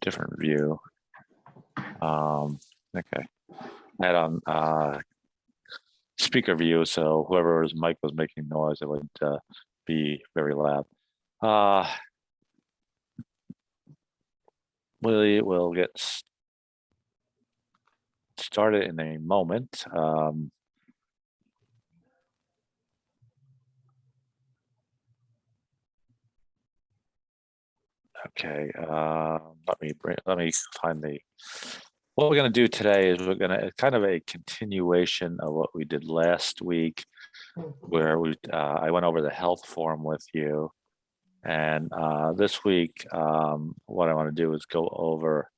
different view. Okay. I had on speaker view, so whoever's mic was making noise, it would be very loud. We will get started in a moment. Okay, let me find what we're going to do today is we're going to kind of a continuation of what we did last week, where I went over the health form with you, and this week what I want to do is go over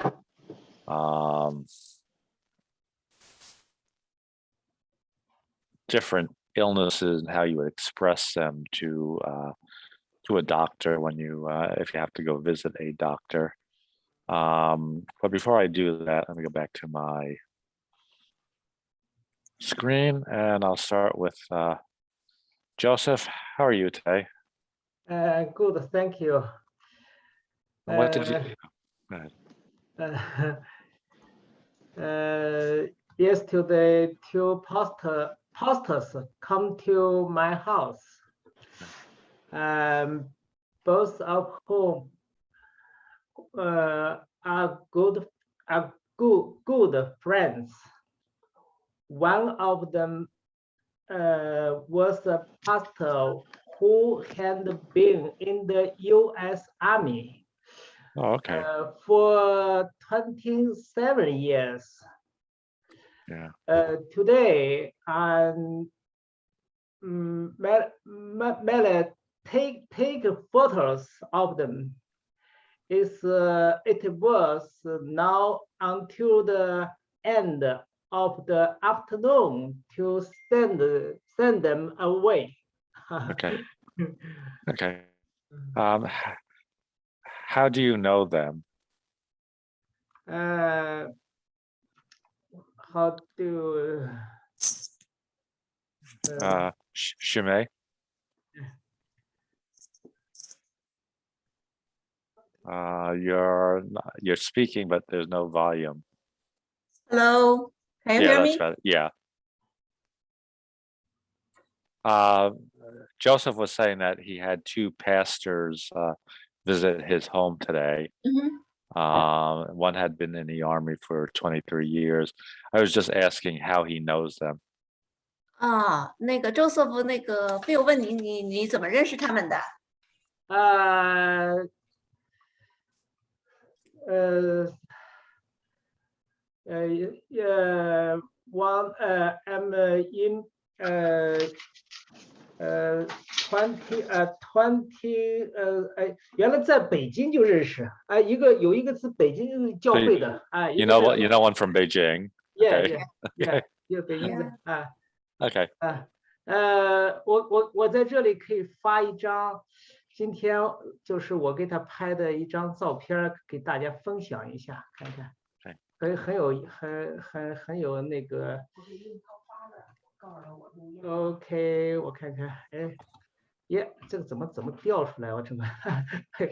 different illnesses and how you would express them to a doctor when if you have to go visit a doctor. But before I do that, let me go back to my screen, and I'll start with Joseph. How are you today? Good, thank you. What did you go ahead. Yesterday, two pastors come to my house. Both of whom are good friends. One of them was a pastor who had been in the U.S. Army for 27 years. Yeah. Today, Mel take photos of them. It was now until the end of the afternoon to send them away. Okay. Okay. How do you know them? How do Shimei? You're speaking, but there's no volume. Hello, can you hear me? Right. Yeah. Joseph was saying that he had two pastors visit his home today. One had been in the Army for 23 years. I was just asking how he knows them. 那个 Joseph 那个费友问你怎么认识他们的？ One I'm in 20原来在北京就认识有一个是北京教会的 You know one from Beijing. Yeah. 北京的Okay. 我在这里可以发一张，今天就是我给他拍的一张照片，给大家分享一下，看看，很有那个。OK， 我看看，这个怎么调出来？我怎么是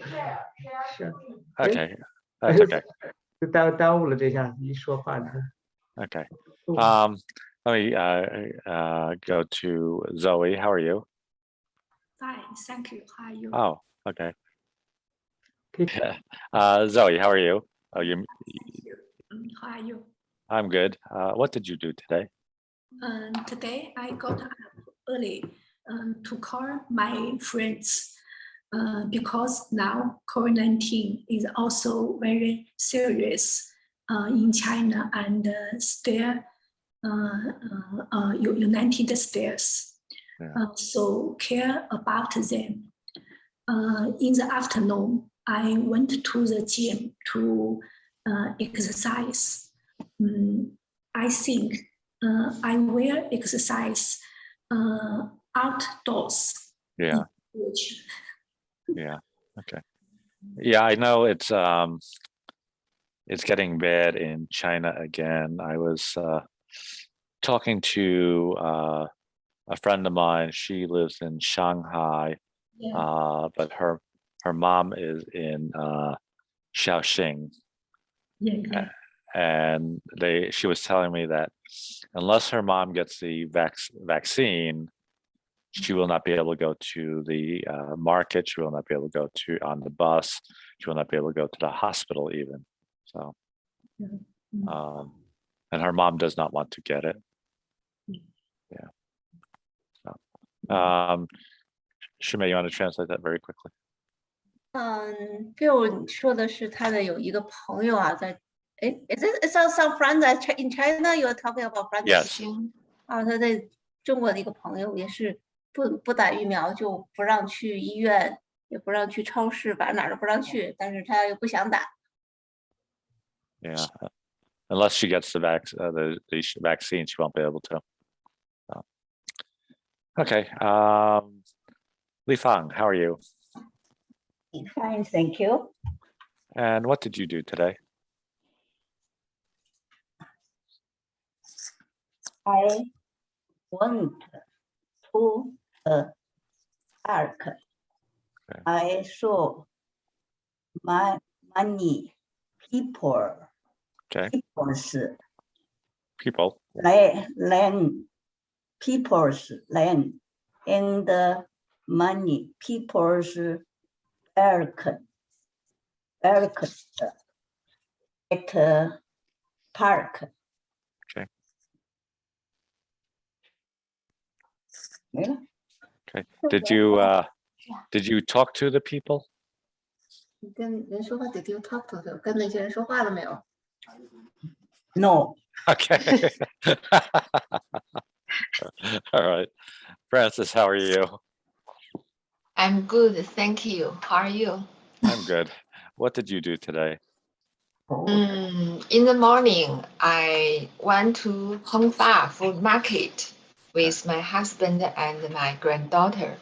？Okay, that's okay. 耽误了这下一说话呢。Okay. Let me go to Zoe. How are you? Fine, thank you. How are you? Oh, okay. Zoe, how are you? How are you? I'm good. What did you do today? Today I got up early to call my friends because now COVID-19 is also very serious in China and still United States. So care about them. In the afternoon, I went to the gym to exercise. I think I will exercise outdoors. Yeah. Yeah. Okay. Yeah, I know it's getting bad in China again. I was talking to a friend of mine. She lives in Shanghai, but her mom is in Shaoxing. Yeah. And she was telling me that unless her mom gets the vaccine, she will not be able to go to the market. She will not be able to go on the bus. She will not be able to go to the hospital even. So, and her mom does not want to get it. Yeah. So, Shimei, you want to translate that very quickly? Bill 说的是他的有一个朋友啊，is it some friends in China? You're talking about friends? Yes. 啊，他在中国的一个朋友也是不打疫苗就不让去医院，也不让去超市，反正哪儿都不让去，但是他又不想打。Yeah. Unless she gets the vaccine, she won't be able to. Okay. Li Fang, how are you? Fine, thank you. And what did you do today? I went to the park. Okay. I saw many people. Okay. People's People. people's land and many people's park at park. Okay. Yeah. Okay. Did you talk to the people? 你跟人说话 Did you talk to them? 跟那些人说话了没有？ No. Okay. All right. Francis, how are you? I'm good, thank you. How are you? I'm good. What did you do today? In the morning, I went to Hongfa food market with my husband and my granddaughter.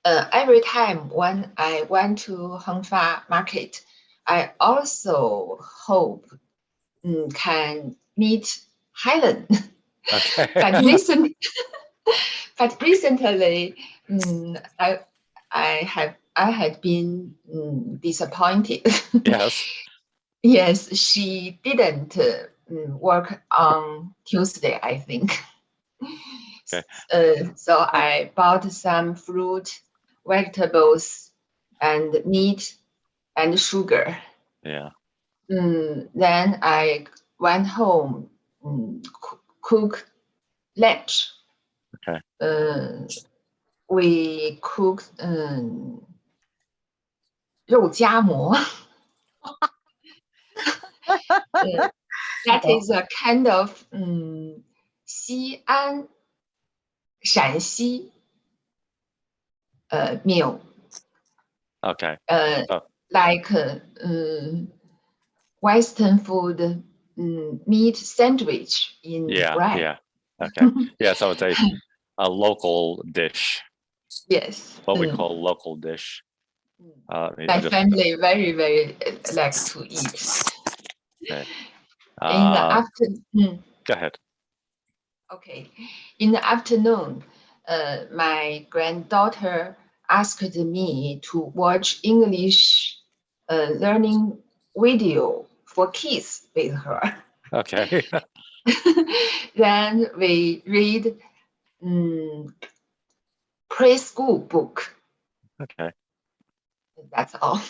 Every time when I went to Hongfa market, I also hope can meet Helen. Okay. But recently, I had been disappointed. Yes. Yes, she didn't work on Tuesday, I think. Okay. So I bought some fruit, vegetables, and meat and sugar. Yeah. Then I went home, cook lunch. Okay. We cooked 肉夹馍. That is a kind of 西安陕西 meal. Okay. Like Western food meat sandwich in bread. Yeah. Okay. Yeah. So it's a local dish. Yes. What we call local dish. My family very, very like to eat. Okay. In the afternoon. Go ahead. Okay. In the afternoon, my granddaughter asked me to watch English learning video for kids with her. Okay. Then we read preschool book. Okay. That's all.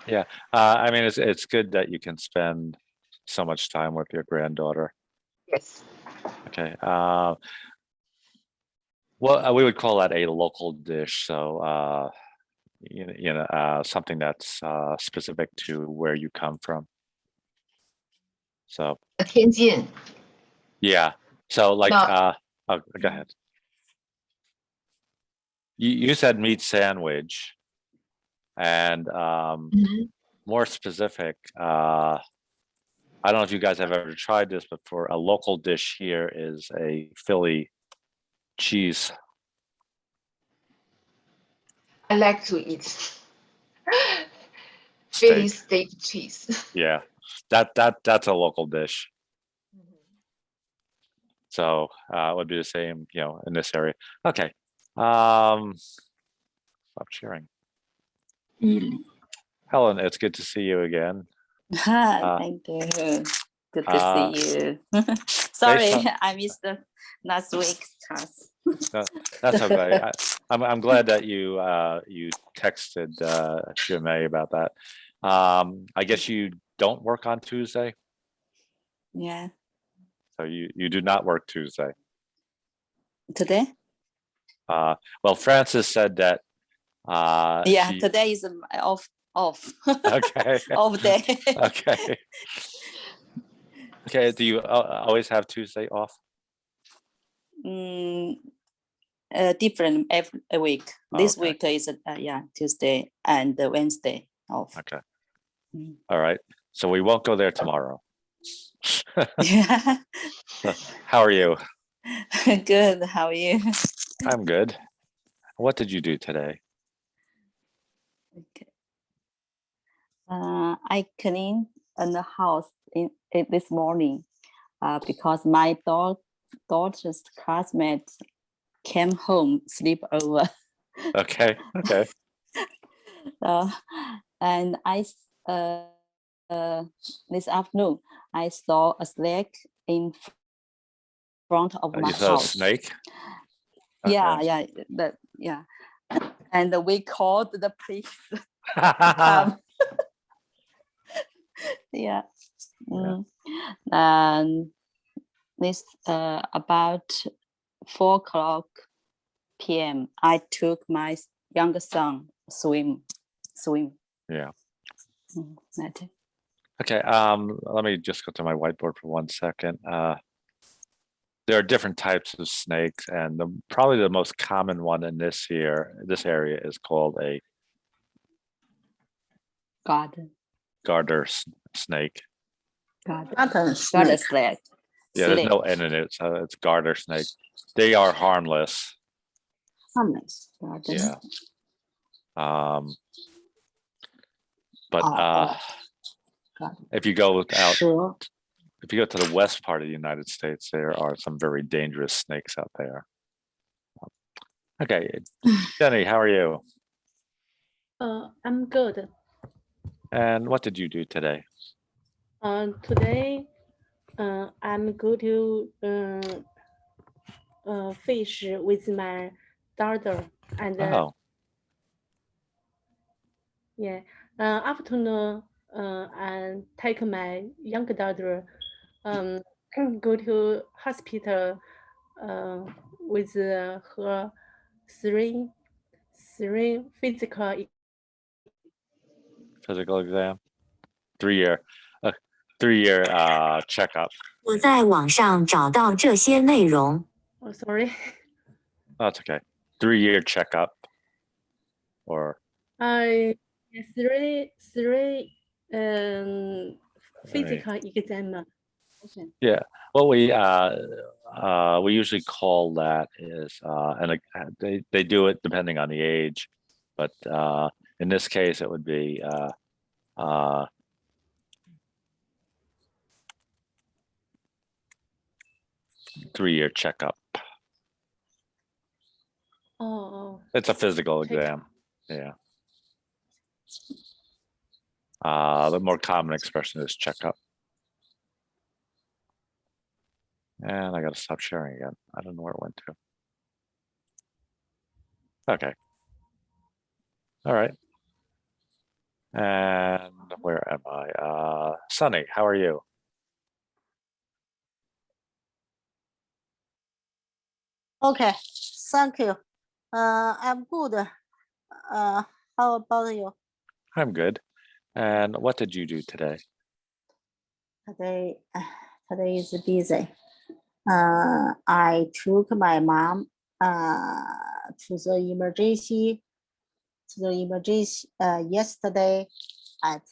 Yeah. I mean, it's good that you can spend so much time with your granddaughter. Yes. Okay. Well, we would call that a local dish. So, something that's specific to where you come from. So. 天津. Yeah. So, like, No. Go ahead. You said meat sandwich, and more specific. I don't know if you guys have ever tried this, but for a local dish here is a Philly cheese. I like to eat Philly steak cheese. Yeah, that's a local dish. So it would be the same, in this area. Okay. Stop sharing. Helen, it's good to see you again. Thank you. Good to see you. Sorry, I missed the last week's class. No, that's okay. I'm glad that you you texted May about that. I guess you don't work on Tuesday, Yeah. so you do not work Tuesday. Today? Well, Francis said that. Yeah, today is off. Okay. Off day. Okay. Okay. Do you always have Tuesday off? Different every week. This Okay. week is Tuesday and Wednesday off. Okay. All right. So we won't go there tomorrow. Yeah. How are you? Good. How are you? I'm good. What did you do today? Okay. I cleaned the house this morning because my daughter's classmate came home sleep over. Okay. Okay. And I this afternoon I saw a snake in front of my You saw house. a snake? Yeah, Okay. yeah. And we called the police. Yeah. And this about 4:00 p.m. I took my younger son swim. Yeah. That's it. Okay. Let me just go to my whiteboard for 1 second. There are different types of snakes, and probably the most common one in this area is called a garter snake. Garter Garter snake. snake. Yeah, there's no N in it, so it's garter snake. They are harmless. Harmless. Yeah. But if you go out, Sure. if you go to the west part of the United States, there are some very dangerous snakes out there. Okay, Jenny, how are you? I'm good. And what did you do today? Today, I'm going to fish with my daughter, and yeah, afternoon, I take my younger daughter, go to hospital, with her three physical exam, 3-year checkup. 我在网上找到这些内容。 Oh, sorry. That's okay. 3-year checkup, or three physical exam. Yeah, what we usually call that is and they do it depending on the age, but in this case it would be 3-year checkup. Oh. It's a physical exam. Yeah. The more common expression is checkup. And I got to stop sharing again. I don't know where it went to. Okay. All right. And where am I? Sunny, how are you? Okay, thank you. I'm good. How about you? I'm good. And what did you do today? Today is busy. I took my mom to the emergency yesterday at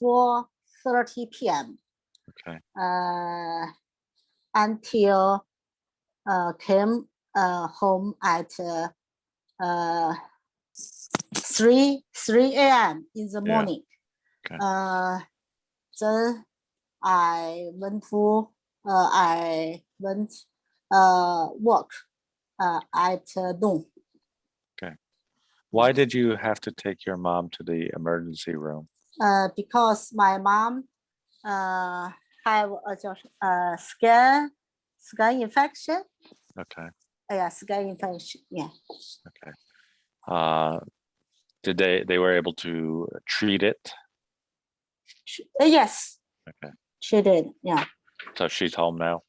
4:30 p.m. Okay. Until came home at 3 a.m. in the morning. Okay. Then I went work at noon. Okay. Why did you have to take your mom to the emergency room? because my mom have a skin infection. Okay. Yeah, skin infection. Yeah. Okay. Did they were able to treat it? Yes. Okay. She did. Yeah. So she's home now?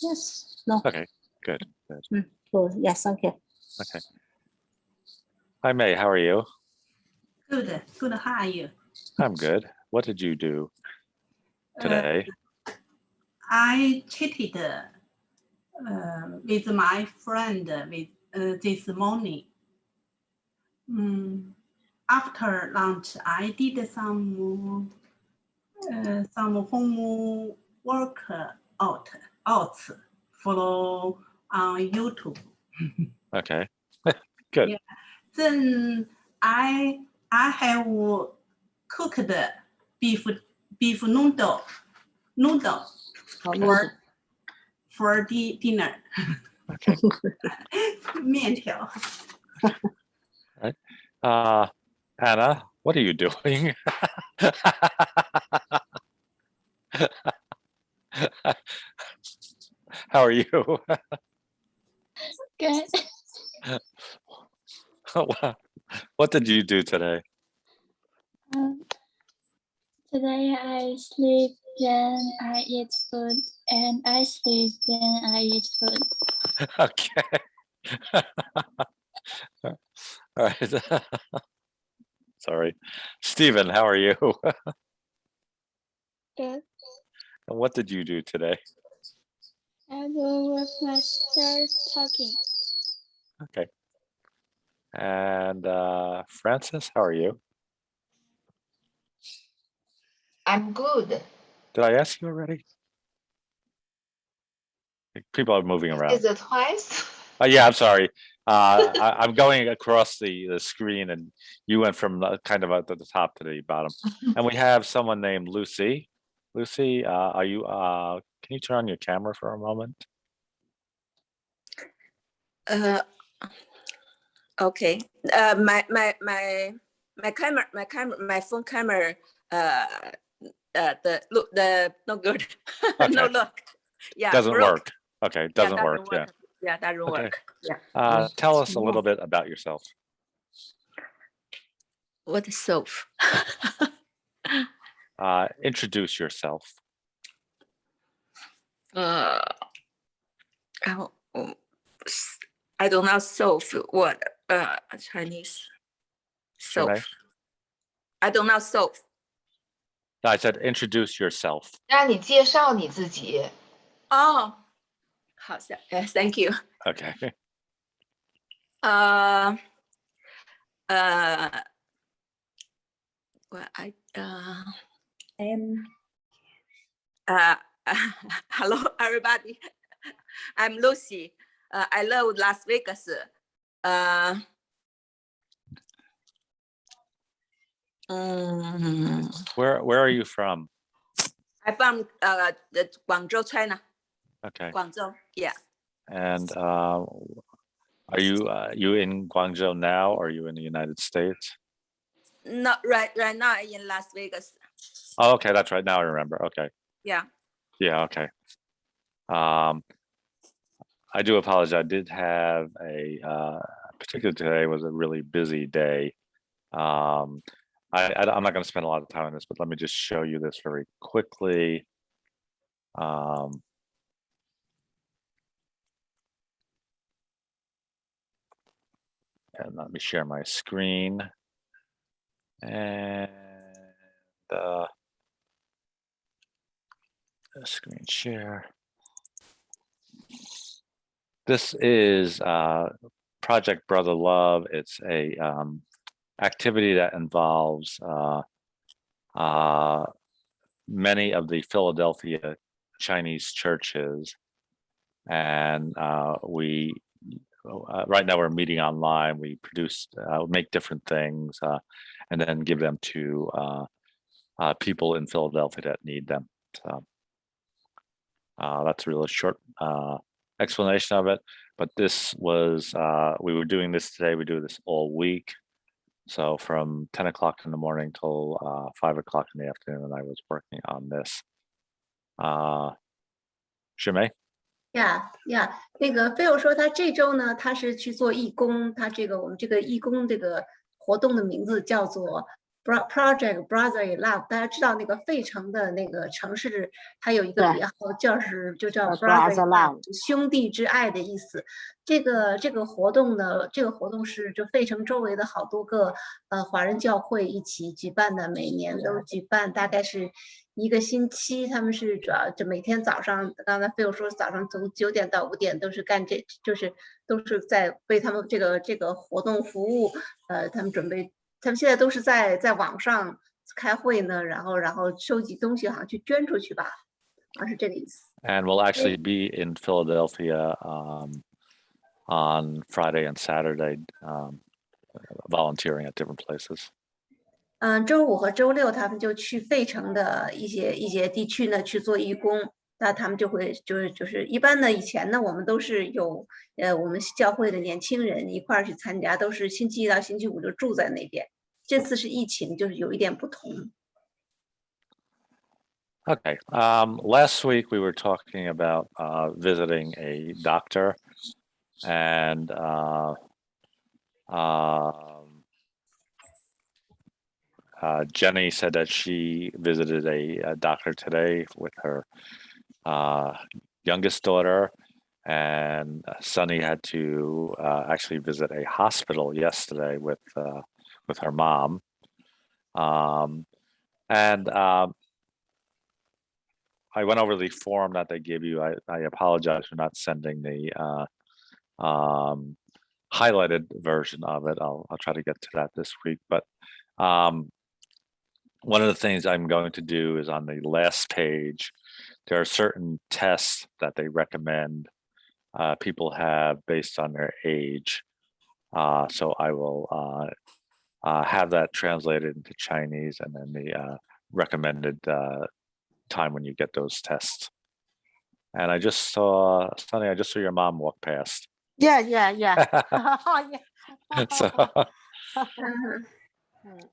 Yes. No. Okay, good. Good. Yes. Thank you. Okay. Hi, May. How are you? Good. Good. How are you? I'm good. What did you do today? I chatted with my friend this morning. After lunch, I did some homework outs for on YouTube. Okay. Good. Yeah. Then I have cooked beef noodle for the dinner. Okay. 面条. Right. Anna, what are you doing? How are you? Good. What did you do today? Today I sleep, then I eat food, and I sleep, then I eat food. Okay. All right. Sorry. Stephen, how are you? Good. What did you do today? I will with my sister talking. Okay. And Francis, how are you? I'm good. Did I ask you already? People are moving around. Is it twice? Yeah, I'm sorry. I'm going across the screen, and you went from kind of at the top to the bottom. And we have someone named Lucy. Lucy, are you? Can you turn on your camera for a moment? Okay. My phone camera. The no good. Okay. No look. Yeah. Doesn't broke. work. Okay, doesn't work. Yeah. Yeah, doesn't Okay. work. Yeah. Tell us a little bit about yourself. What is self? Introduce yourself. I don't know self what Chinese self. Okay. I don't know self. No, I said introduce yourself. 让你介绍你自己。Oh, 好像 thank you. Okay. Well, I am. Hello, everybody. I'm Lucy. I love Las Vegas. Where are you from? I'm from Guangzhou, China. Okay. Guangzhou, yeah. And are you in Guangzhou now, or are you in the United States? Not right now in Las Vegas. Oh, okay, that's right. Now I remember. Okay. Yeah. Yeah. Okay. I do apologize. I did have particularly today was a really busy day. I'm not going to spend a lot of time on this, but let me just show you this very quickly. And let me share my screen. And screen share. This is Project Brother Love. It's a activity that involves many of the Philadelphia Chinese churches, and we right now we're meeting online. We produce, make different things, and then give them to people in Philadelphia that need them. So that's a really short explanation of it. But this was, we were doing this today. We do this all week. So from 10 o'clock in the morning till 5 o'clock in the afternoon, I was working on this. Shimei? Yeah, 那个菲欧说他这周呢，他是去做义工，他我们这个义工这个活动的名字叫做 Project Brother in Love。大家知道那个费城的那个城市，它有一个别号就叫 Brother in Love， 兄弟之爱的意思。这个活动呢，这个活动是就费城周围的好多个华人教会一起举办的，每年都举办，大概是1个星期。他们是主要就每天早上，刚才菲欧说早上从9点到5点都是干都是在为他们这个活动服务。他们现在都是在网上开会呢，然后收集东西，好像去捐出去吧，好像是这个意思。And we'll actually be in Philadelphia on Friday and Saturday, volunteering at different places. 周5和周6他们就去费城的一些地区呢去做义工。那他们就会就是一般呢，以前呢我们都是有我们教会的年轻人一块儿去参加，都是星期1到星期5就住在那边。这次是疫情，就是有一点不同。Okay. Last week we were talking about visiting a doctor, and Jenny said that she visited a doctor today with her youngest daughter, and Sunny had to actually visit a hospital yesterday with her mom. And I went over the form that they gave you. I apologize for not sending the highlighted version of it. I'll try to get to that this week. But one of the things I'm going to do is on the last page, there are certain tests that they recommend people have based on their age. So I will have that translated into Chinese, and then the recommended time when you get those tests. And I just saw, Sunny, I just saw your mom walk past. Yeah. So,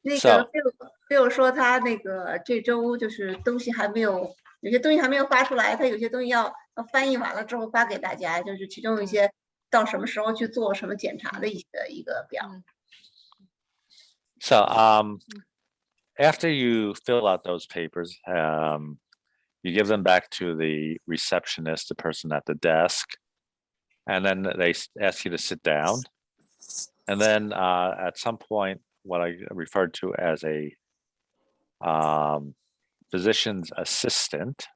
那个菲欧说他那个这周就是东西还没有，有些东西还没有发出来，他有些东西要翻译完了之后发给大家，就是其中一些到什么时候去做什么检查的一个表。So after you fill out those papers, you give them back to the receptionist, the person at the desk, and then they ask you to sit down. And then at some point, what I referred to as a physician's assistant.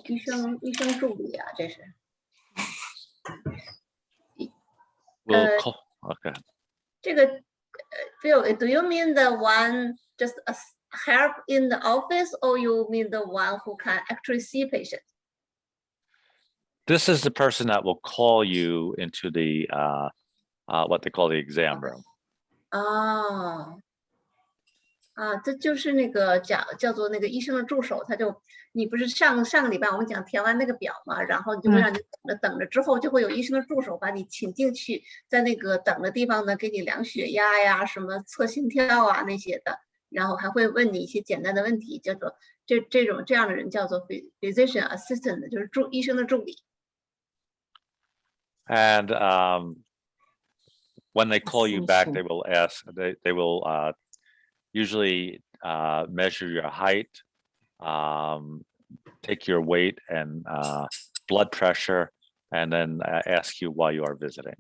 医生助理啊，这是。Okay. 这个Phil, do you mean the one just help in the office, or you mean the one who can actually see patients? This is the person that will call you into the what they call the exam room. 这就是那个叫做那个医生的助手，你不是上个礼拜我们讲填完那个表嘛，然后你就会让你等着之后就会有医生的助手把你请进去，在那个等的地方呢给你量血压呀，什么测心跳啊那些的，然后还会问你一些简单的问题，叫做这样的人叫做 physician assistant， 就是医生的助理。And when they call you back, they will ask. They will usually measure your height, take your weight and blood pressure, and then ask you why you are visiting.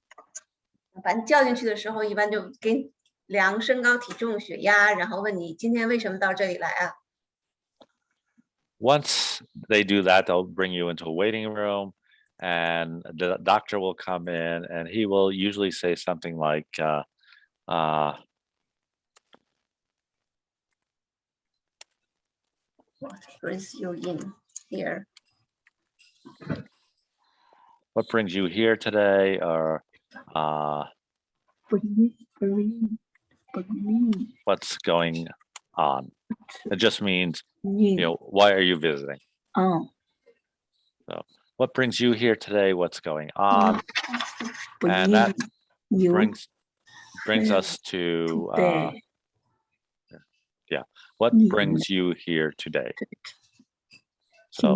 把你叫进去的时候，一般就给你量身高、体重、血压，然后问你今天为什么到这里来啊？ Once they do that, they'll bring you into a waiting room, and the doctor will come in, and he will usually say something like, What brings you in here? What brings you here today? Or what's going on? It just means, why are you visiting? So what brings you here today? What's going on? And that brings us to yeah. What brings you here today? So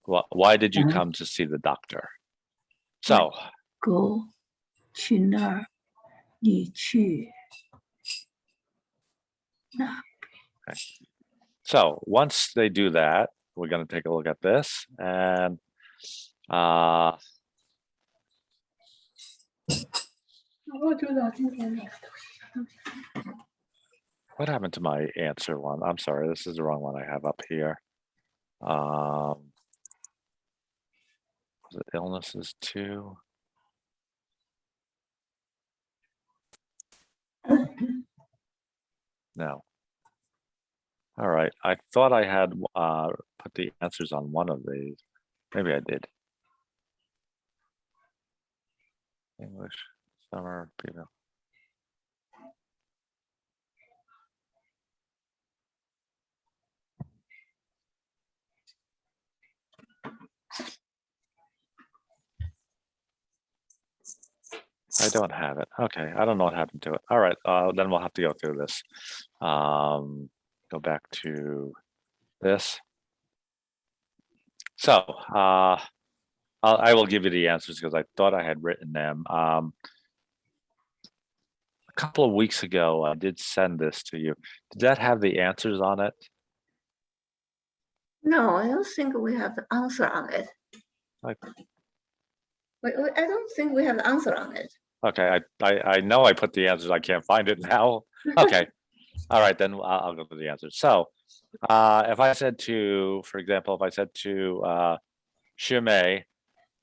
why did you come to see the doctor? So go 去那儿，你去那。 Okay. So once they do that, we're going to take a look at this and what happened to my answer one? I'm sorry, this is the wrong one I have up here. Was it illnesses too? No. All right. I thought I had put the answers on one of these. Maybe I did. English, summer, female. I don't have it. Okay, I don't know what happened to it. All right, then we'll have to go through this. Go back to this. So I will give you the answers because I thought I had written them. A couple of weeks ago, I did send this to you. Did that have the answers on it? No, I don't think we have the answer on it. Like, I don't think we have the answer on it. okay, I know I put the answers. I can't find it now. Okay, all right, then I'll go to the answers. So if I said to, for example, if I said to Shimei,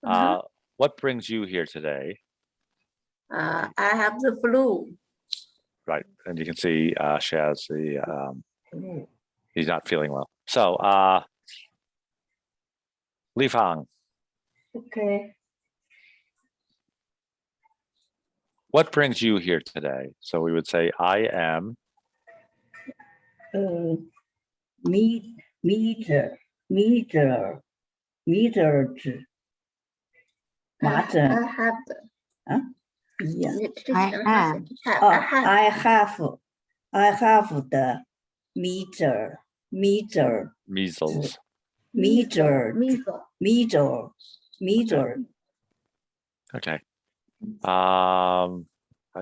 what brings you here today? I have the flu. Right, and you can see she has the, he's not feeling well. So Li Fang, Okay. what brings you here today? So we would say, I am. Meter. I have the. I have the measles. Okay. I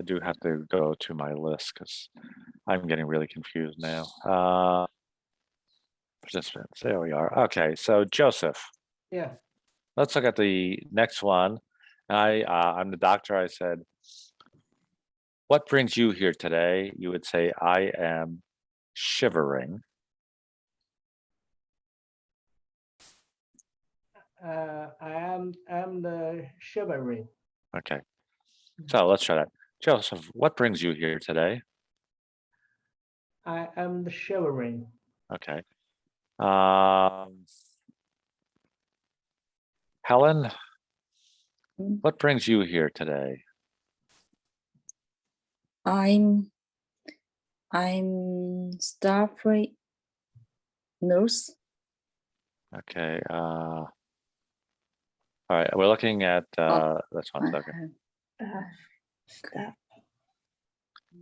do have to go to my list because I'm getting really confused now. Participants, there we are. Okay, so Joseph. Yeah. Let's look at the next one. I'm the doctor. I said, what brings you here today? You would say, I am shivering. I am the shivering. Okay, so let's try that. Joseph, what brings you here today? I am the shivering. Okay. Helen, what brings you here today? I'm Starfleet nurse. Okay. All right, we're looking at this one second.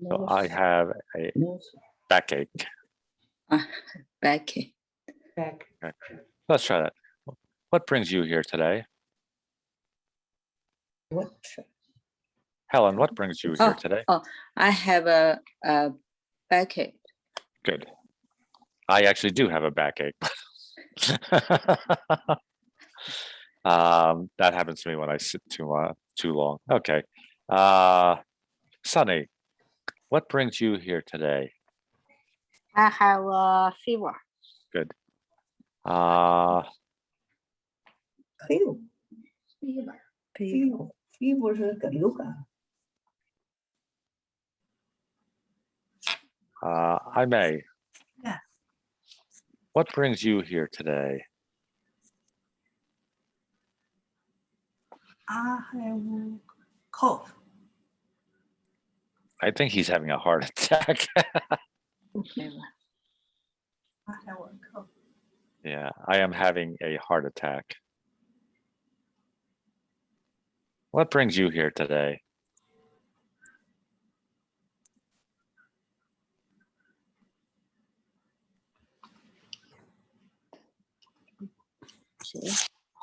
So I have a backache. Backache. Back. Okay. Let's try that. What brings you here today? What? Helen, what brings you here today? Oh, I have a backache. Good. I actually do have a backache. That happens to me when I sit too long. Okay. Sunny, what brings you here today? I have a fever. Good. Fever 是个流感。I may. Yeah. What brings you here today? I have cough. I think he's having a heart attack. I have a cough. Yeah, I am having a heart attack. What brings you here today?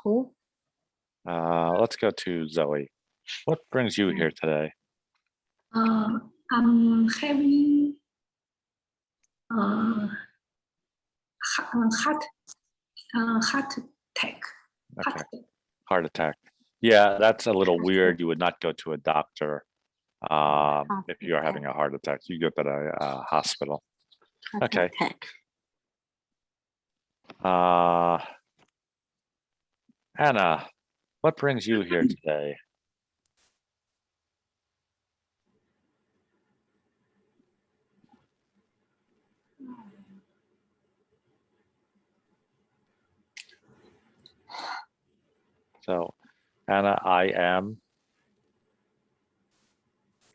Who? Let's go to Zoe. What brings you here today? I'm having heart attack. Okay. Heart attack. Yeah, that's a little weird. You would not go to a doctor if you're having a heart attack. You go to the hospital. Okay. Anna, what brings you here today? So, Anna, I am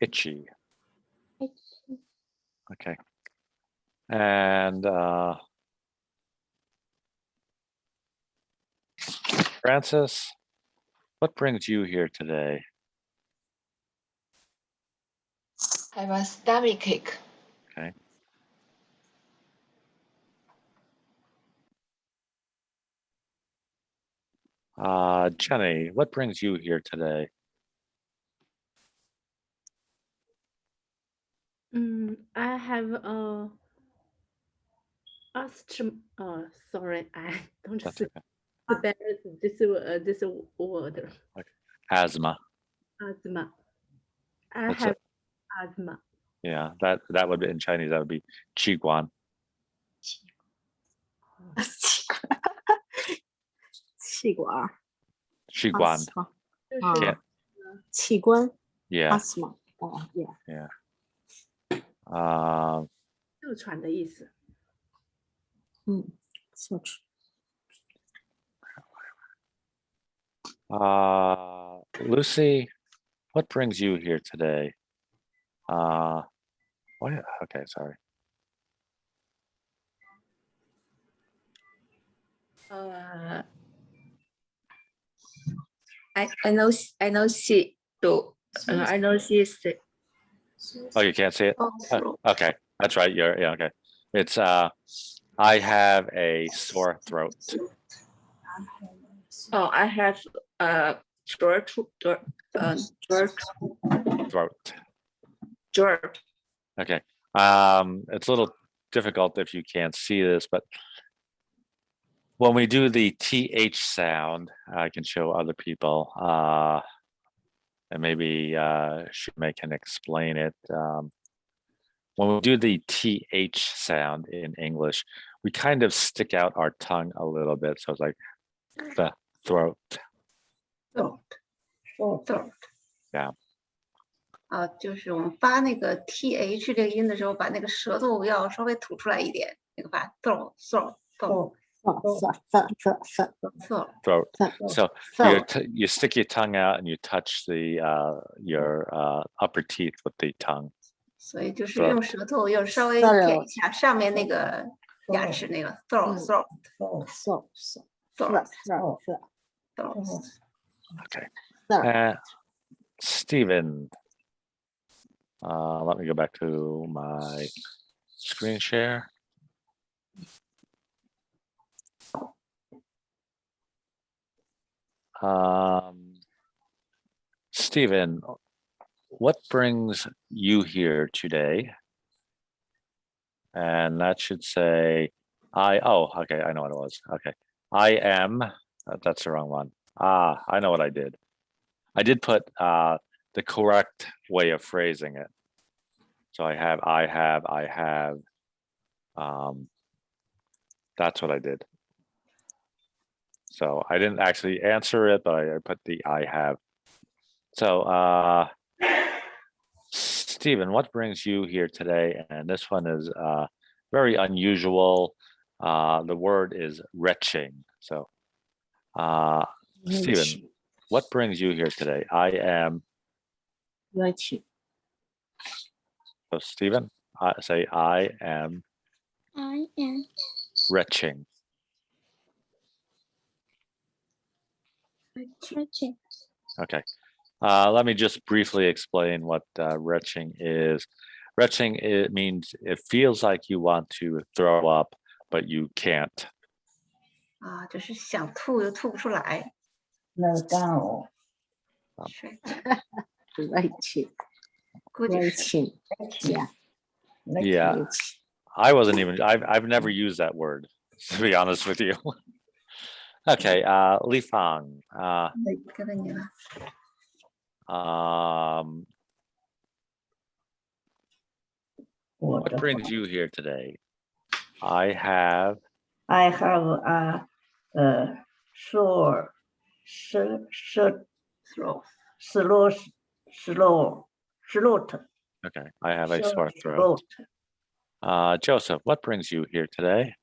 itchy. Okay. And Francis, what brings you here today? I have a stomach ache. Okay. Jenny, what brings you here today? I have sorry, I don't That's speak okay. this word. Okay. Asthma. Asthma. I That's have asthma. Yeah, that would be in Chinese. That would be qiguan. 气管 Qiguan. Can't- 器官 Yeah. asthma. Oh, yeah. Yeah. 哮喘的意思。哮喘 Lucy, what brings you here today? What? Okay, sorry. I know she do. I know she is sick. Oh, you can't see it? throat. Okay, that's right. Yeah, okay. It's I have a sore throat. Oh, I have throat. Okay. It's a little difficult if you can't see this, but when we do the TH sound, I can show other people, and maybe Shumei can explain it. When we do the TH sound in English, we kind of stick out our tongue a little bit. So it's like the throat. throat. Yeah. 就是我们发那个 th 这个音的时候，把那个舌头要稍微吐出来一点，那个发 throat. Throat. So you stick your tongue out and you touch your upper teeth with the tongue. 所以就是用舌头要稍微舔一下上面那个牙齿那个 throat. Okay. Stephen, let me go back to my screen share. Stephen, what brings you here today? And that should say, okay, I know what it was. Okay. I am, that's the wrong one. I know what I did. I did put the correct way of phrasing it. So I have. That's what I did. So I didn't actually answer it, but I put the I have. So Stephen, what brings you here today? And this one is very unusual. The word is retching. So Stephen, what brings you here today? I am retching. So Stephen, say I am I am retching. Retching. Okay. Let me just briefly explain what retching is. Retching, it means it feels like you want to throw up, but you can't. 啊，就是想吐又吐不出来。 No down. Retching. Yeah. Yeah. I wasn't even, I've never used that word, to be honest with you. Okay, Li Fang. What brings you here today? I have a sore throat. Okay, I have a sore throat. Joseph, what brings you here today?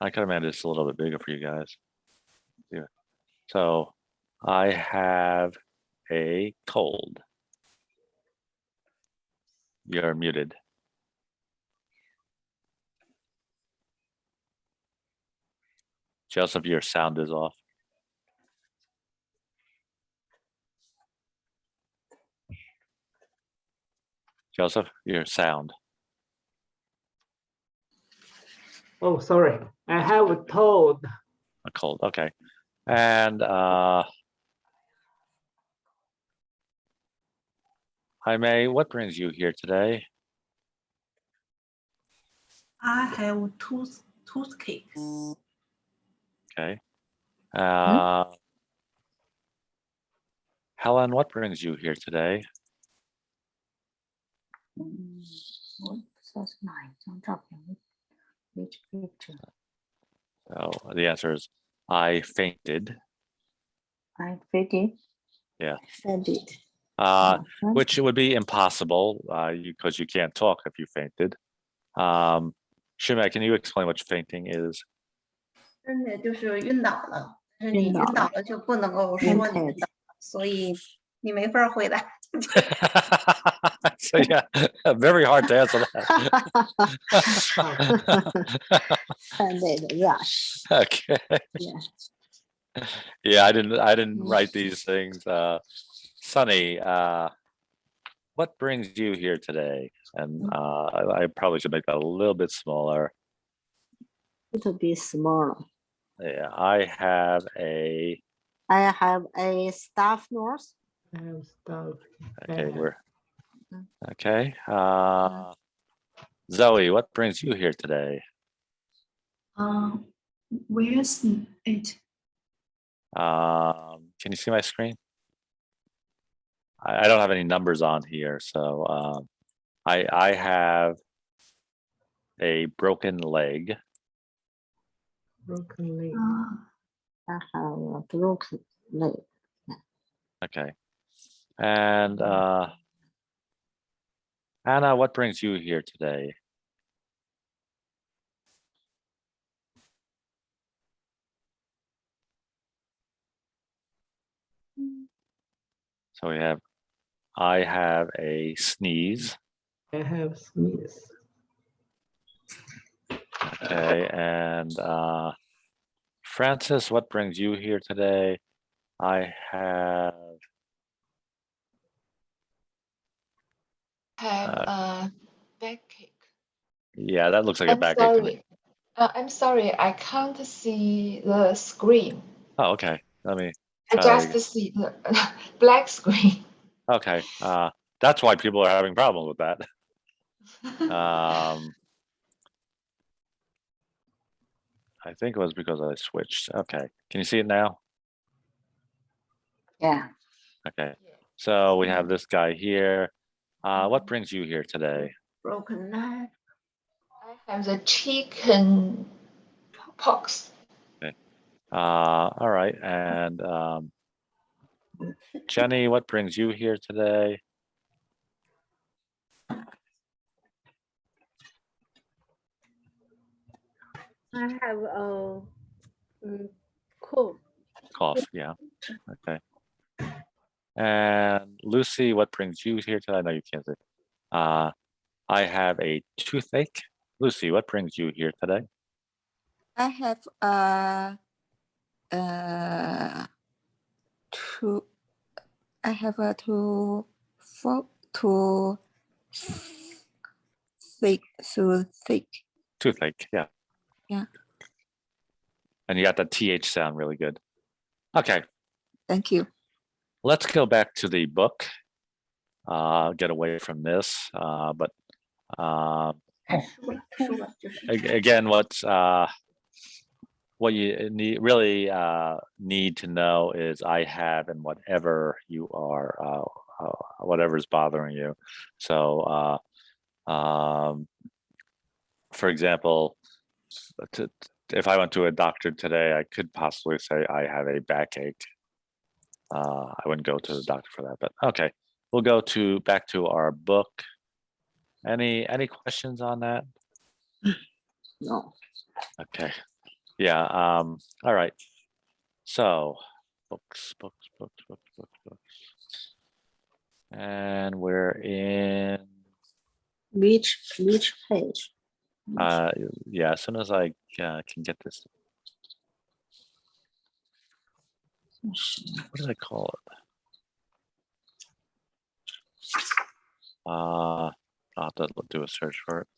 I could have made this a little bit bigger for you guys. Yeah. So I have a cold. You're muted. Joseph, your sound is off. Joseph, your sound. Oh, sorry. I have a cold. A cold. Okay. And Jaime, what brings you here today? I have toothache. Okay. Helen, what brings you here today? Which picture? So the answer is I fainted. I fainted. Yeah. Fainted. Which would be impossible because you can't talk if you fainted. Shimei, can you explain what fainting is? 真的就是晕倒了，但是你晕倒了就不能够说你晕倒，所以你没法回答。So yeah, very hard to answer that. Rush. Okay. Yeah. Yeah, I didn't write these things. Sunny, what brings you here today? And I probably should make that a little bit smaller. Little bit smaller. Yeah, I have a staff nurse. I have stuff. Okay, okay. Zoe, what brings you here today? Where's it? Can you see my screen? I don't have any numbers on here, so I have a broken leg. Broken leg. I have a broken leg. Okay. And Anna, what brings you here today? So I have a sneeze. I have sneeze. Okay, and Francis, what brings you here today? I have a backache. Yeah, that looks like a backache to me. I'm sorry, I can't see the screen. Oh, okay. Let me I just see the black screen. Okay. That's why people are having problems with that. I think it was because I switched. Okay. Can you see it now? Yeah. Okay. So we have this guy here. What brings you here today? Broken leg. I have the chicken pox. Okay. All right. And Jenny, what brings you here today? I have a cough. Cough, yeah. Okay. And Lucy, what brings you here today? I know you can't say. I have a toothache. Lucy, what brings you here today? I have thick. Toothache, yeah. Yeah. And you got the TH sound really good. Okay. Thank you. Let's go back to the book. Get away from this, but again, what you really need to know is I have and whatever you are, whatever's bothering you. So, for example, if I went to a doctor today, I could possibly say I have a backache. I wouldn't go to the doctor for that, but okay. We'll go back to our book. Any questions on that? No. Okay. Yeah. All right. So books. And we're in Which page? yeah, as soon as I can get this. What did I call it? I'll have to do a search for it.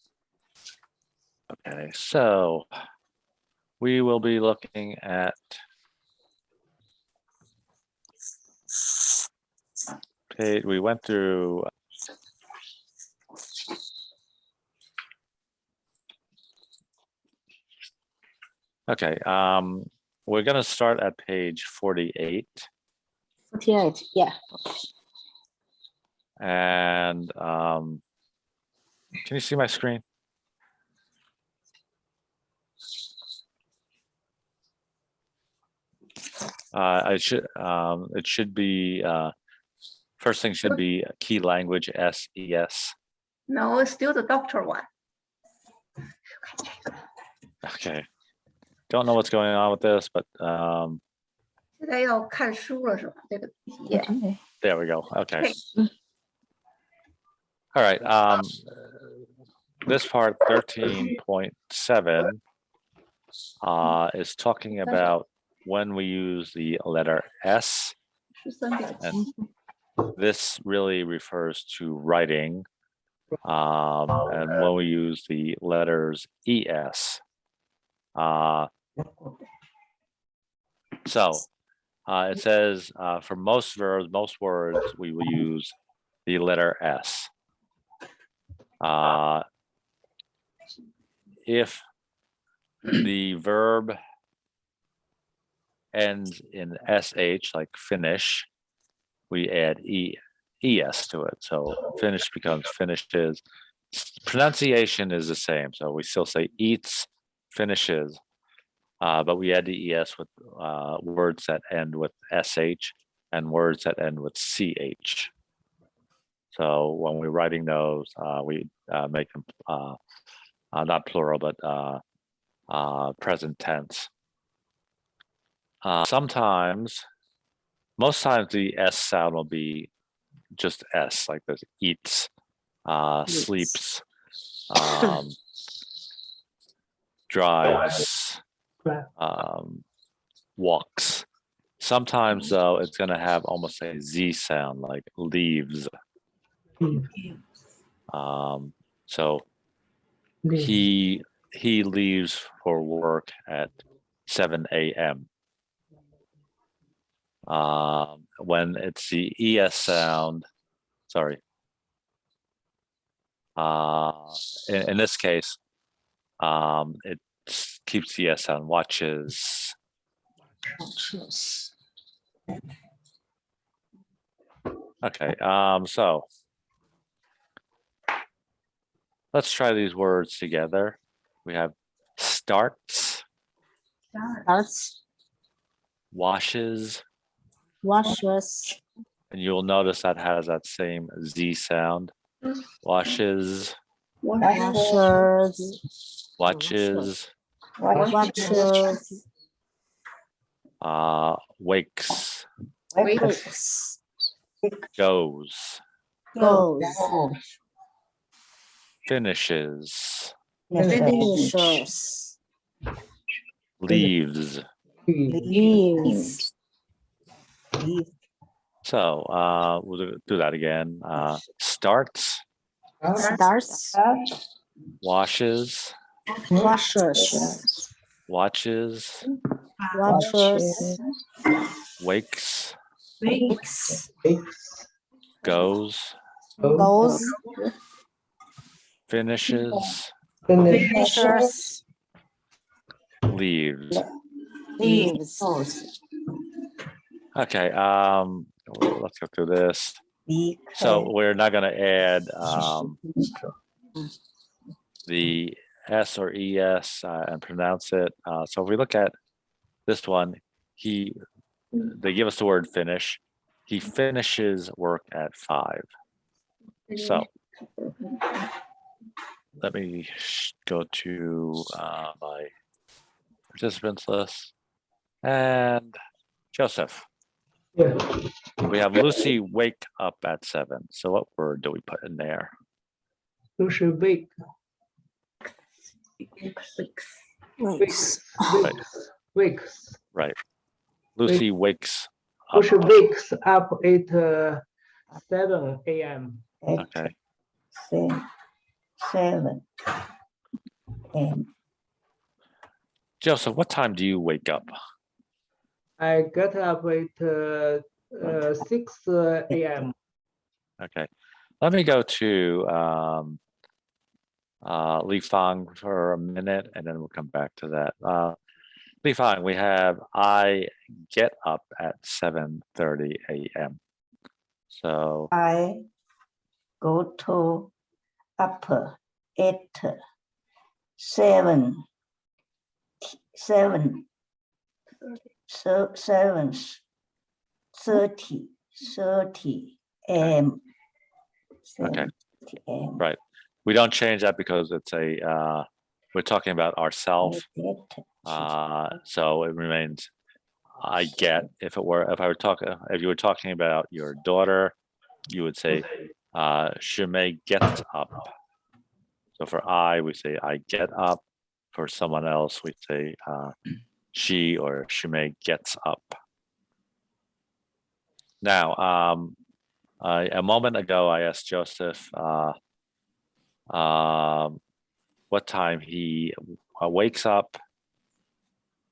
Okay, so we will be looking at page. We went through okay, we're gonna start at page 48. 48, yeah. And can you see my screen? It should be first thing should be key language SES. No, it's still the doctor one. Okay. Don't know what's going on with this, but 现在要看书了是吧？这个 yeah. There we go. Okay. All right. This part 13.7 is talking about when we use the letter S. And this really refers to writing. And when we use the letters ES. So it says for most verbs, most words, we will use the letter S. If the verb ends in SH, like finish, we add ES to it. So finish becomes finishes. Pronunciation is the same. So we still say eats, finishes, but we add the ES with words that end with SH and words that end with CH. So when we're writing those, we make them not plural, but present tense. Sometimes, most times the S sound will be just S, like this: eats, sleeps, drives, walks. Sometimes though, it's going to have almost a Z sound, like leaves. So he leaves for work at 7 a.m. When it's the ES sound, sorry. In this case, it keeps the ES sound. Watches. Okay. So let's try these words together. We have starts, washes, and you'll notice that has that same Z sound. Washes, watches, wakes, goes, Finishes. Finishes. Leaves. Leaves. So we'll do that again. Starts. Starts. Washes. Washes. Watches. Watches. Wakes. Wakes. Goes. Goes. Finishes. Finishes. Leaves. Leaves. Okay, let's go through this. So we're not going to add the S or ES and pronounce it. So if we look at this one, they give us the word finish. He finishes work at 5. So let me go to my participants list. And Joseph. Yeah. We have Lucy wake up at 7. So what word do we put in there? Lucy wake. Wakes. Right. Lucy wakes up. Lucy wakes up at 7 a.m. Okay. 7 a.m. Joseph, what time do you wake up? I get up at 6 a.m. Okay. Let me go to Li Fang for a minute, and then we'll come back to that. Li Fang, we have I get up at 7:30 a.m. So I go to up at 7:30 a.m. okay. 7:30 a.m. Right. We don't change that because it's we're talking about ourselves. So it remains I get. If you were talking about your daughter, you would say Shumei gets up. So for I, we say I get up. For someone else, we say she or Shumei gets up. Now, a moment ago, I asked Joseph what time he wakes up.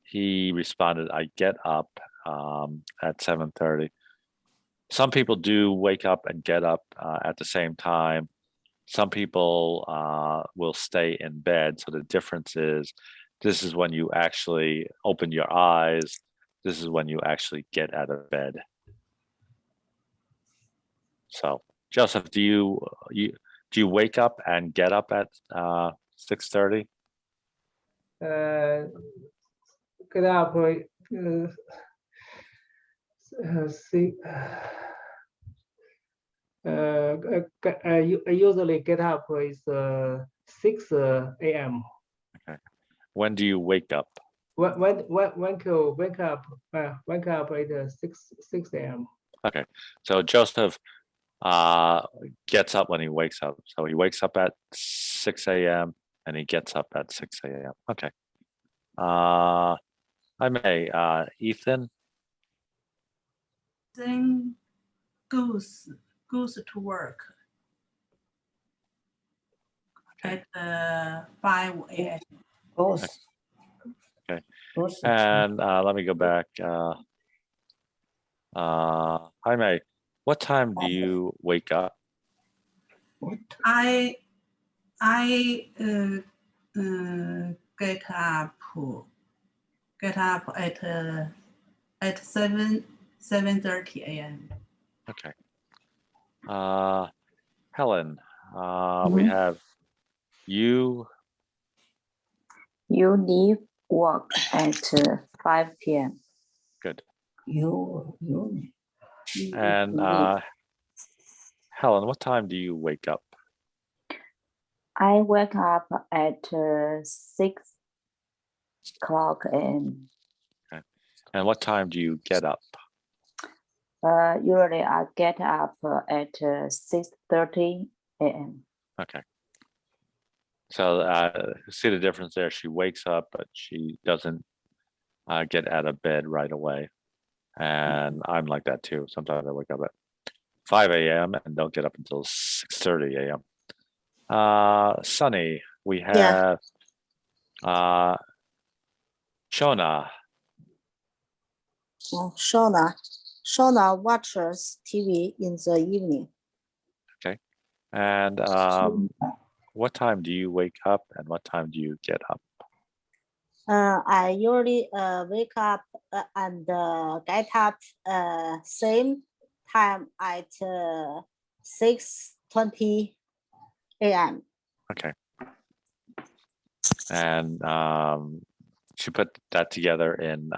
He responded, I get up at 7:30. Some people do wake up and get up at the same time. Some people will stay in bed. So the difference is this is when you actually open your eyes. This is when you actually get out of bed. So Joseph, do you wake up and get up at 6:30? Get up see, I usually get up is 6 a.m. Okay. When do you wake up? When wake up at 6 a.m. Okay. So Joseph gets up when he wakes up. So he wakes up at 6 a.m. and he gets up at 6 a.m. Okay. I may, Ethan. Then goes to work at 5 a.m. Okay. And let me go back. Jaime, what time do you wake up? I get up at 7:30 a.m. Okay. Helen, we have you leave work at 5 p.m. Good. You And Helen, what time do you wake up? I wake up at 6 o'clock a.m. Okay. And what time do you get up? Usually I get up at 6:30 a.m. Okay. So see the difference there. She wakes up, but she doesn't get out of bed right away. And I'm like that too. Sometimes I wake up at 5 a.m. and don't get up until 6:30 a.m. Sunny, we have Shona. Oh, Shona watches TV in the evening. Okay. And what time do you wake up and what time do you get up? I usually wake up and get up same time at 6:20 a.m. Okay. And she put that together in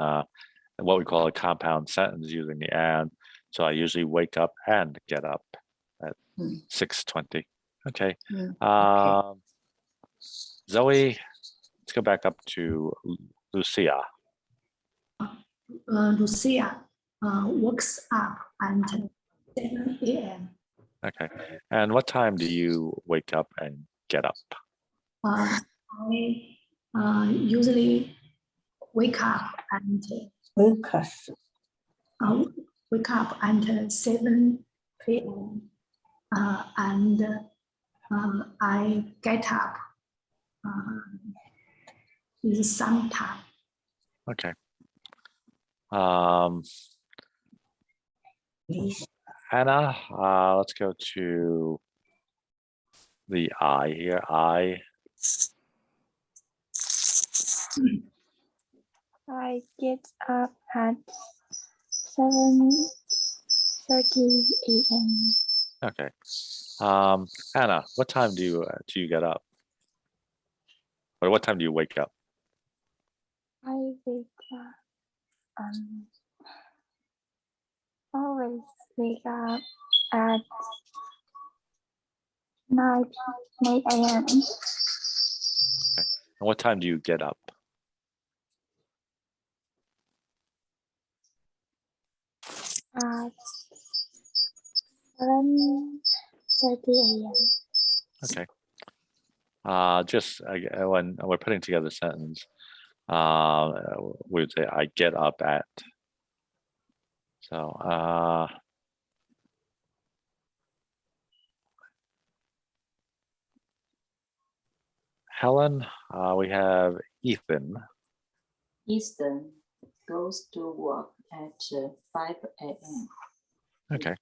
what we call a compound sentence using the and. So I usually wake up and get up at 6:20. Okay. Zoe, let's go back up to Lucia. Lucia wakes up at 7 a.m. Okay. And what time do you wake up and get up? I usually wake up and wake up at 7 p.m. And I get up in some time. Okay. Hannah, let's go to the I here. I get up at 7:30 a.m. Okay. Hannah, what time do you get up? Or what time do you wake up? I wake up always wake up at 9 a.m. Okay. And what time do you get up? At 7:30 a.m. Okay. Just when we're putting together a sentence, we would say I get up at. So Helen, we have Ethan. Ethan goes to work at 5 a.m. Okay.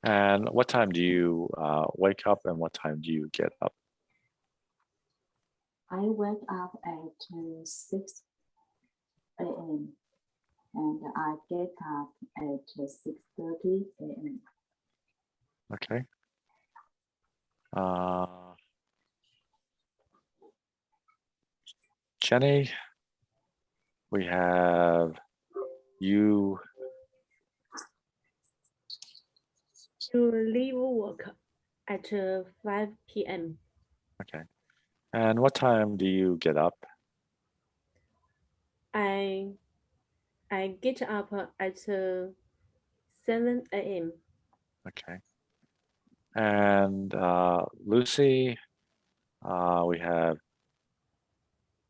And what time do you wake up and what time do you get up? I wake up at 6 a.m. and I get up at 6:30 a.m. Okay. Jenny, we have you. You leave work at 5 p.m. Okay. And what time do you get up? I get up at 7 a.m. Okay. And Lucy, we have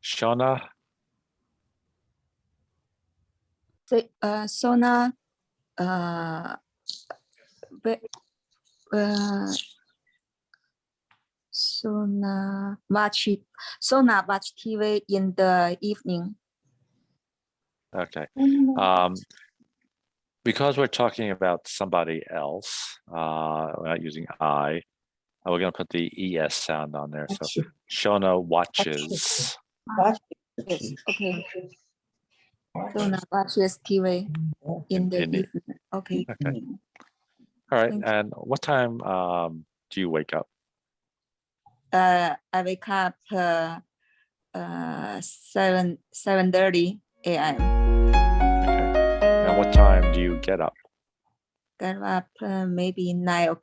Shona. Sona watch TV in the evening. Okay. Because we're talking about somebody else, we're not using I, we're going to put the ES sound on there. So Shona watches. Yes, okay. Sona watches TV in the evening. Okay. Okay. All right. And what time do you wake up? I wake up 7:30 a.m. Okay. And what time do you get up? Get up maybe 9.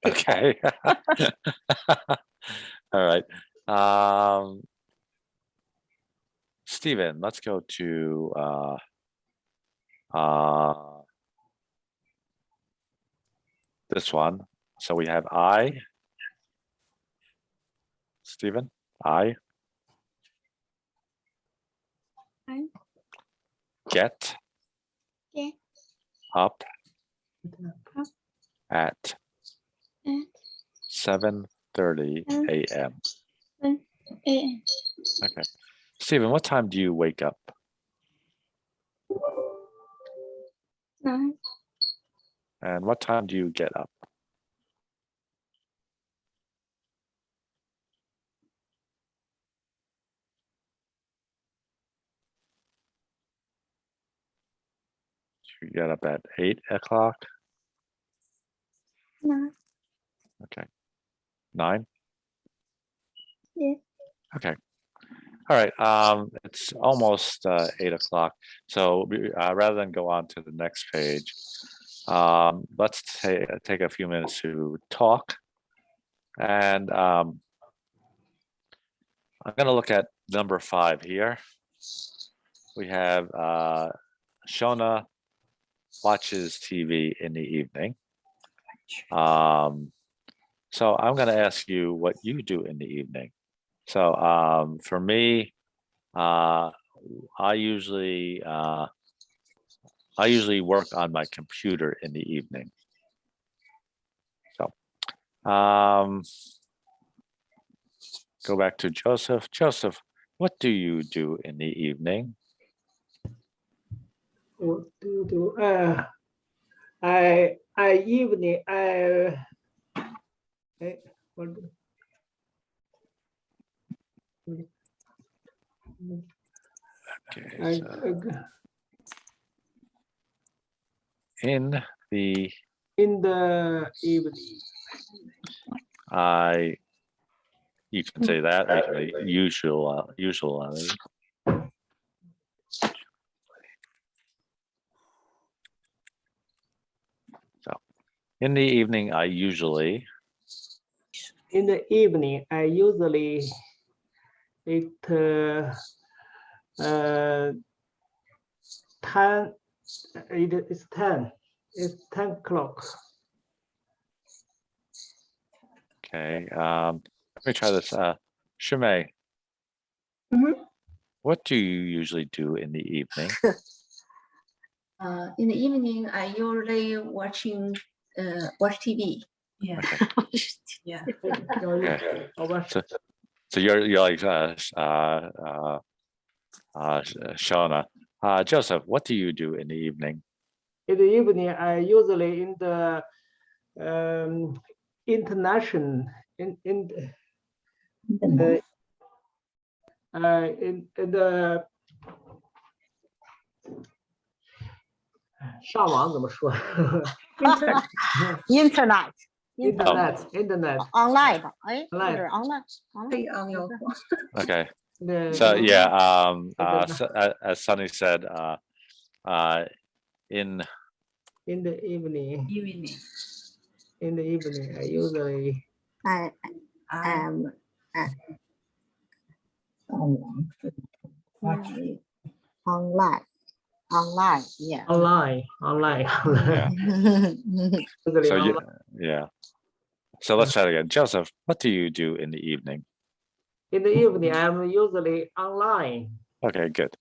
Okay. All right. Stephen, let's go to this one. So we have I. Stephen, I get up at 7:30 a.m. Okay. Stephen, what time do you wake up? 9. And what time do you get up? You get up at 8 o'clock? 9. Okay. 9? Yeah. Okay. All right. It's almost 8 o'clock. So rather than go on to the next page, let's take a few minutes to talk. And I'm going to look at number 5 here. We have Shona watches TV in the evening. So I'm going to ask you what you do in the evening. So for me, I usually work on my computer in the evening. So go back to Joseph. Joseph, what do you do in the evening? What do you do? I evening what do- Okay, I, so in the evening. You can say that actually. Usually. So in the evening, I usually. In the evening, I usually eat 10. It's 10. It's 10 o'clock. Okay. Let me try this. Shumei, what do you usually do in the evening? In the evening, I usually watch TV. Yeah. Okay. Yeah. Okay. So you're like Shona. Joseph, what do you do in the evening? In the evening, I usually in the international in the 上网怎么说 Internet online 吧，哎，或者 online Okay. So yeah, as Sunny said, in the evening, I usually I am online, yeah. Online. Yeah. So yeah. So let's try it again. Joseph, what do you do in the evening? In the evening, I'm usually online. Okay, good.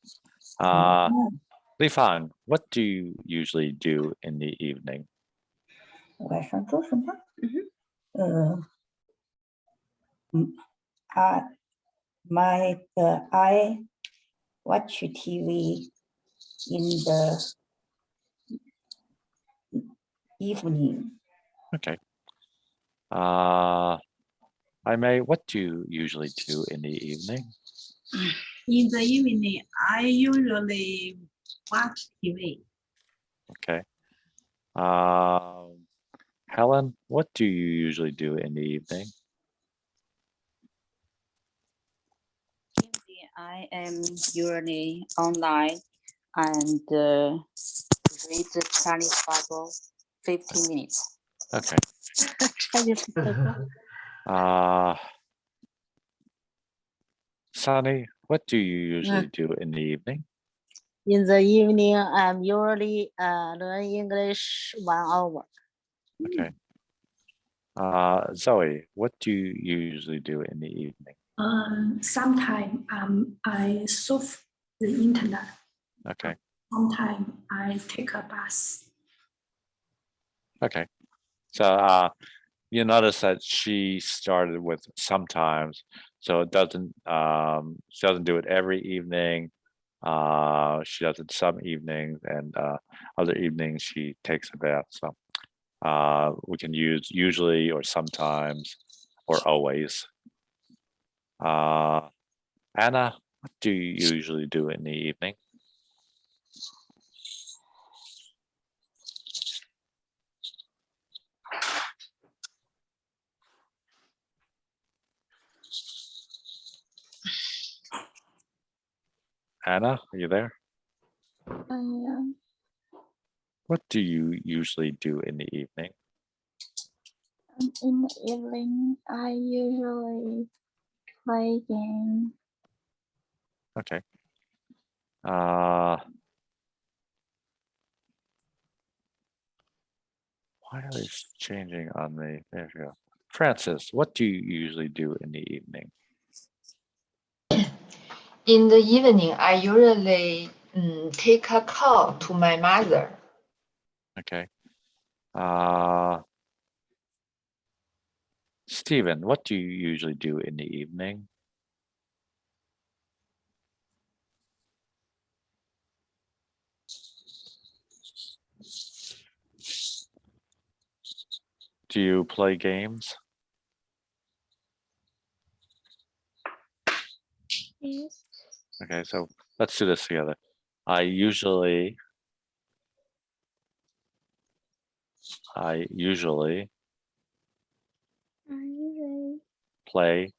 Li Fang, what do you usually do in the evening? 晚上做什么？I watch TV in the evening. Okay. I May, what do you usually do in the evening? In the evening, I usually watch TV. Okay. Helen, what do you usually do in the evening? I am usually online and read the Chinese Bible 15 minutes. Okay. Sunny, what do you usually do in the evening? In the evening, I'm usually learn English 1 hour. Okay. Zoe, what do you usually do in the evening? Sometimes I surf the internet. Okay. Sometimes I take a bus. Okay. So you notice that she started with sometimes, so it doesn't she doesn't do it every evening. She does it some evenings, and other evenings she takes a bath. So we can use usually or sometimes or always. Anna, what do you usually do in the evening? Anna, are you there? Yeah. What do you usually do in the evening? In the evening, I usually play game. Okay. Why are they changing on me? There you go. Francis, what do you usually do in the evening? In the evening, I usually take a call to my mother. Okay. Stephen, what do you usually do in the evening? Do you play games? Yes. Okay, so let's do this together. I usually I usually play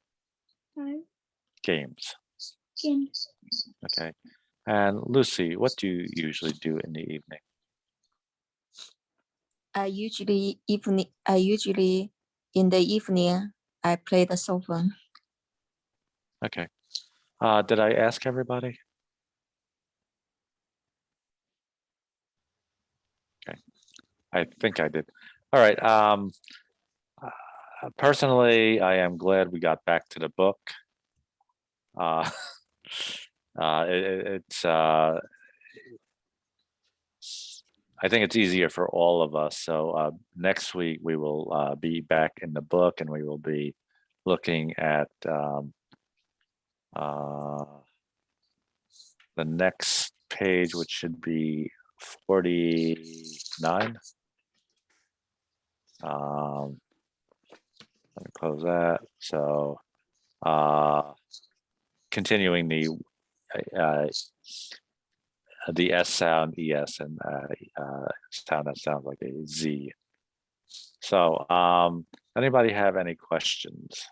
play games. games. Okay. And Lucy, what do you usually do in the evening? I usually in the evening I play the cell phone. Okay. Did I ask everybody? Okay. I think I did. All right. Personally, I am glad we got back to the book. It's I think it's easier for all of us. So next week we will be back in the book, and we will be looking at the next page, which should be 49. Let me close that. So continuing the S sound, ES, and sound that sounds like a Z. So anybody have any questions?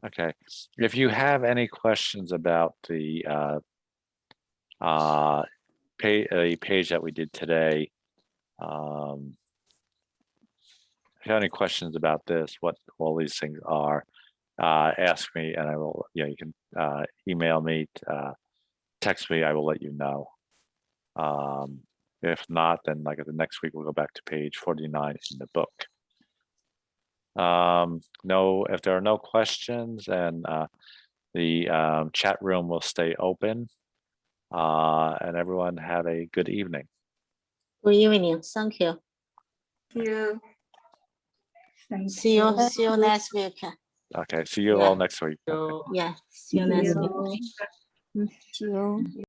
Okay, if you have any questions about the page that we did today, if you have any questions about this, what all these things are, ask me, and I will, you can email me, text me, I will let you know. If not, then like the next week, we'll go back to page 49 in the book. No, if there are no questions, and the chat room will stay open, and everyone have a good evening. Good evening. Thank you. See you next week. Okay, see you all next week. Yeah, see you next week. See you.